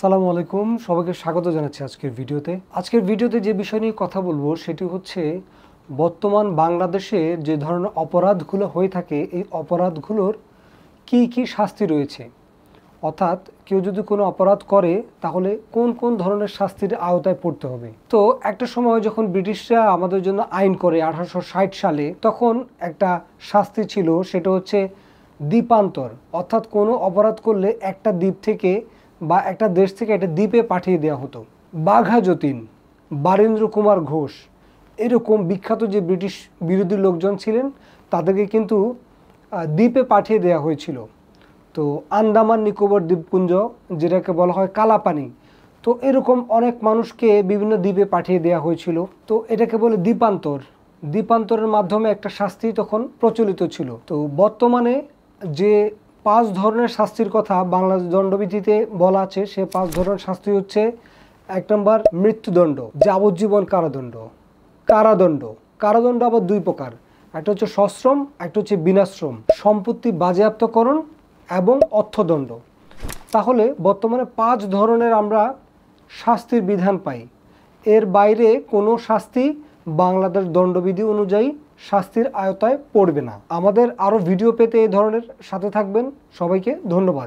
সালামু আলাইকুম, সবাইকে স্বাগত জানাচ্ছি আজকের ভিডিওতে যে বিষয় নিয়ে কথা বলবো সেটি হচ্ছে বর্তমান বাংলাদেশে যে ধরনের অপরাধগুলো হয়ে থাকে এই অপরাধগুলোর কি কি শাস্তি রয়েছে, অর্থাৎ কেউ যদি কোনো অপরাধ করে তাহলে কোন কোন ধরনের শাস্তির আওতায় পড়তে হবে। তো একটা সময় যখন ব্রিটিশরা আমাদের জন্য আইন করে 1860 সালে, তখন একটা শাস্তি ছিল, সেটা হচ্ছে দ্বীপান্তর। অর্থাৎ কোনো অপরাধ করলে একটা দ্বীপ থেকে বা একটা দেশ থেকে একটা দ্বীপে পাঠিয়ে দেওয়া হতো। বাঘা যতীন, বারীন্দ্র কুমার ঘোষ, এরকম বিখ্যাত যে ব্রিটিশ বিরোধী লোকজন ছিলেন তাদেরকে কিন্তু দ্বীপে পাঠিয়ে দেওয়া হয়েছিল। তো আন্দামান নিকোবর দ্বীপপুঞ্জ, যেটাকে বলা হয় কালাপানি, তো এরকম অনেক মানুষকে বিভিন্ন দ্বীপে পাঠিয়ে দেওয়া হয়েছিল। তো এটাকে বলে দ্বীপান্তর। দ্বীপান্তরের মাধ্যমে একটা শাস্তি তখন প্রচলিত ছিল। তো বর্তমানে যে 5 ধরনের শাস্তির কথা বাংলাদেশ দণ্ডবিধিতে বলা আছে, সে 5 ধরনের শাস্তি হচ্ছে: 1 নম্বর মৃত্যুদণ্ড, যাবজ্জীবন কারাদণ্ড। কারাদণ্ড আবার 2 প্রকার, একটা হচ্ছে সশ্রম, একটা হচ্ছে বিনাশ্রম, সম্পত্তি বাজেয়াপ্তকরণ এবং অর্থদণ্ড। তাহলে বর্তমানে 5 ধরনের আমরা শাস্তির বিধান পাই। এর বাইরে কোনো শাস্তি বাংলাদেশ দণ্ডবিধি অনুযায়ী শাস্তির আওতায় পড়বে না। আমাদের আরও ভিডিও পেতে এই ধরনের সাথে থাকবেন। সবাইকে ধন্যবাদ।